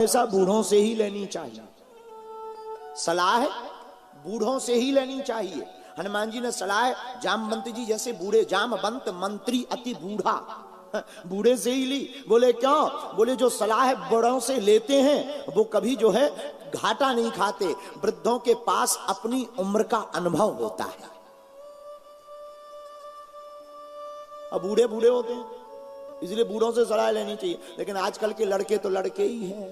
ऐसा बूढ़ों से ही लेनी चाहिए, सलाह बूढ़ों से ही लेनी चाहिए। हनुमान जी ने सलाह जामवंत जी जैसे बूढ़े, जामवंत मंत्री अति बूढ़ा, बूढ़े से ही ली। बोले क्यों? बोले जो सलाह बड़ों से लेते हैं वो कभी जो है घाटा नहीं खाते, वृद्धों के पास अपनी उम्र का अनुभव होता है। अब बूढ़े बूढ़े होते हैं इसलिए बूढ़ों से सलाह लेनी चाहिए, लेकिन आजकल के लड़के तो लड़के ही हैं,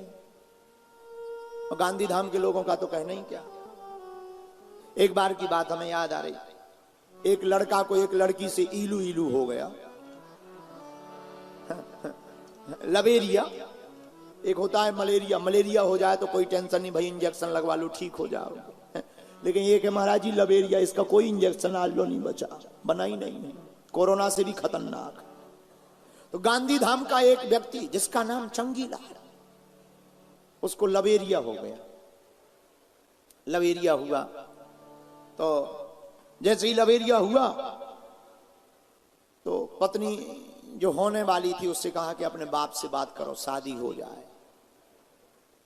और गांधी धाम के लोगों का तो कहना ही क्या। एक बार की बात हमें याद आ रही, एक लड़का को एक लड़की से इलू इलू हो गया, लवेरिया। एक होता है मलेरिया, मलेरिया हो जाए तो कोई टेंशन नहीं भाई, इंजेक्शन लगवा लो ठीक हो जाओगे। लेकिन ये कि महाराज जी लवेरिया, इसका कोई इंजेक्शन आज लो नहीं बचा, बना ही नहीं है, कोरोना से भी खतरनाक। तो गांधी धाम का एक व्यक्ति जिसका नाम चंगीला, उसको लवेरिया हो गया। लवेरिया हुआ तो जैसे ही लवेरिया हुआ तो पत्नी जो होने वाली थी उससे कहा कि अपने बाप से बात करो, शादी हो जाए।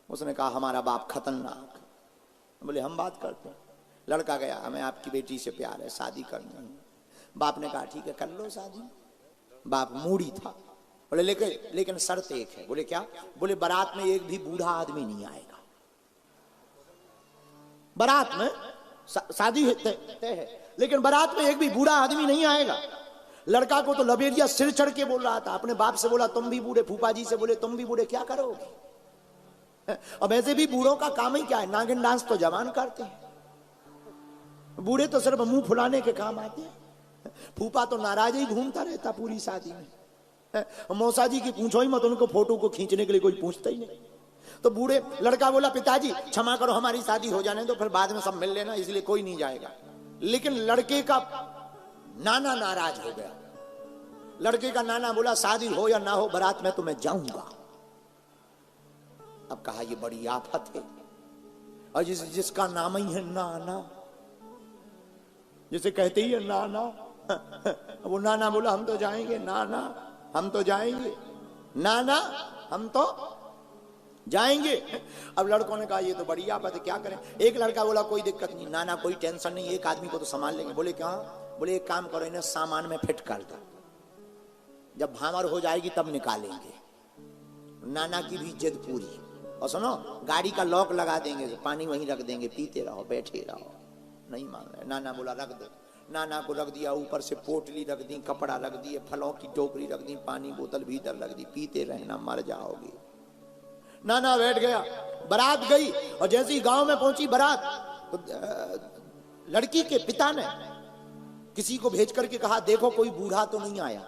उसने कहा हमारा बाप खतरनाक। बोले हम बात करते हैं। लड़का गया, हमें आपकी बेटी से प्यार है, शादी करनी है। बाप ने कहा ठीक है कर लो शादी। बाप मूडी था। बोले लेकिन शर्त एक है। बोले क्या? बोले बारात में एक भी बूढ़ा आदमी नहीं आएगा। बारात में शादी तय है लेकिन बारात में एक भी बूढ़ा आदमी नहीं आएगा। लड़का को तो लबेरिया सिर चढ़ के बोल रहा था। अपने बाप से बोला तुम भी बूढ़े, फूफा जी से बोले तुम भी बूढ़े, क्या करोगे? अब ऐसे भी बूढ़ों का काम ही क्या है, नागिन डांस तो जवान करते हैं, बूढ़े तो सिर्फ मुंह फुलाने के काम आते हैं। फूफा तो नाराज ही घूमता रहता पूरी शादी में। मौसा जी की पूछो ही मत, उनको फोटो को खींचने के लिए कोई पूछता ही नहीं। तो बूढ़े, लड़का बोला पिताजी क्षमा करो हमारी शादी हो जाने दो, फिर बाद में सब मिल लेना, इसलिए कोई नहीं जाएगा। लेकिन लड़के का नाना नाराज हो गया। लड़के का नाना बोला शादी हो या ना हो बारात में तो मैं जाऊंगा। अब कहा ये बड़ी आफत है, और जिसका नाम ही है नाना, जिसे कहते ही है नाना, वो नाना बोला हम तो जाएंगे, नाना हम तो जाएंगे, नाना हम तो जाएंगे। अब लड़कों ने कहा ये तो बड़ी आफत है, क्या करें? एक लड़का बोला कोई दिक्कत नहीं नाना, कोई टेंशन नहीं, एक आदमी को तो संभाल लेंगे। बोले क्या? बोले एक काम करो, इन्हें सामान में फिट कर दो, जब भामर हो जाएगी तब निकालेंगे। नाना की भी जिद पूरी। और सुनो गाड़ी का लॉक लगा देंगे, पानी वहीं रख देंगे, पीते रहो बैठे रहो। नहीं मान रहे। नाना बोला रख दो। नाना को रख दिया, ऊपर से पोटली रख दी, कपड़ा रख दिए, फलों की टोकरी रख दी, पानी बोतल भीतर रख दी, पीते रहना मर जाओगे। नाना बैठ गया। बारात गई और जैसे ही गांव में पहुंची बारात, तो लड़की के पिता ने किसी को भेज करके कहा देखो कोई बूढ़ा तो नहीं आया।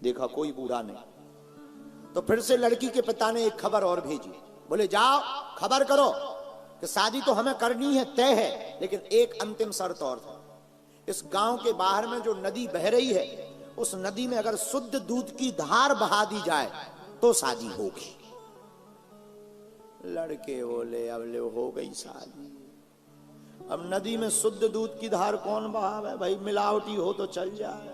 देखा कोई बूढ़ा नहीं। तो फिर से लड़की के पिता ने एक खबर और भेजी। बोले जाओ खबर करो कि शादी तो हमें करनी है, तय है, लेकिन एक अंतिम शर्त और था। इस गांव के बाहर में जो नदी बह रही है, उस नदी में अगर शुद्ध दूध की धार बहा दी जाए तो शादी होगी। लड़के बोले अब ले हो गई शादी। अब नदी में शुद्ध दूध की धार कौन बहावे भाई, मिलावटी हो तो चल जाए,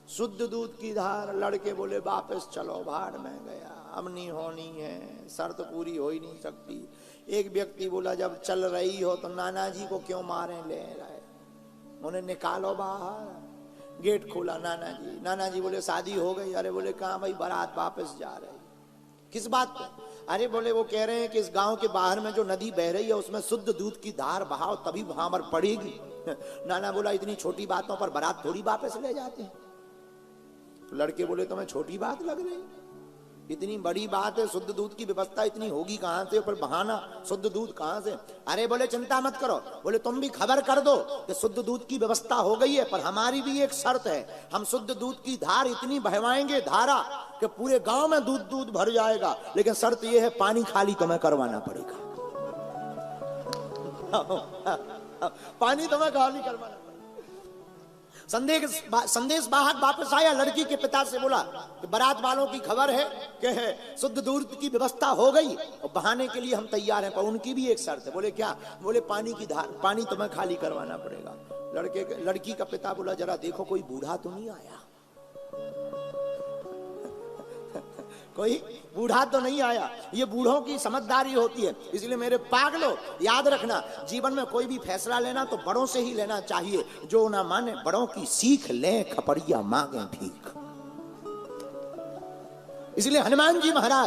शुद्ध दूध की धार। लड़के बोले वापस चलो, भाड़ में गया, अब नहीं होनी है, शर्त पूरी हो ही नहीं सकती। एक व्यक्ति बोला जब चल रही हो तो नाना जी को क्यों मारे ले रहे, उन्हें निकालो बाहर। गेट खोला, नाना जी बोले शादी हो गई। अरे बोले कहाँ भाई, बारात वापस जा रही। किस बात पे? अरे बोले वो कह रहे हैं कि इस गांव के बाहर में जो नदी बह रही है उसमें शुद्ध दूध की धार बहाओ तभी भामर पड़ेगी। नाना बोला इतनी छोटी बातों पर बारात थोड़ी वापस ले जाते हैं। तो लड़के बोले तुम्हें छोटी बात लग रही, इतनी बड़ी बात है, शुद्ध दूध की व्यवस्था इतनी होगी कहां से, पर बहाना शुद्ध दूध कहां से? अरे बोले चिंता मत करो, बोले तुम भी खबर कर दो कि शुद्ध दूध की व्यवस्था हो गई है, पर हमारी भी एक शर्त है, हम शुद्ध दूध की धार इतनी बहवाएंगे धारा कि पूरे गांव में दूध दूध भर जाएगा, लेकिन शर्त यह है पानी खाली तुम्हें करवाना पड़ेगा। पानी तुम्हें खाली करवाना। संदेश वाहक वापस आया, लड़की के पिता से बोला कि बारात वालों की खबर है कि शुद्ध दूध की व्यवस्था हो गई और बहाने के लिए हम तैयार हैं, पर उनकी भी एक शर्त है। बोले क्या? बोले पानी की धार, पानी तुम्हें खाली करवाना पड़ेगा। लड़की का पिता बोला जरा देखो कोई बूढ़ा तो नहीं आया। कोई बूढ़ा तो नहीं आया। ये बूढ़ों की समझदारी होती है। इसलिए मेरे पागलो याद रखना, जीवन में कोई भी फैसला लेना तो बड़ों से ही लेना चाहिए। जो ना माने बड़ों की सीख लें, खपड़िया मांगे ठीक। इसलिए हनुमान जी महाराज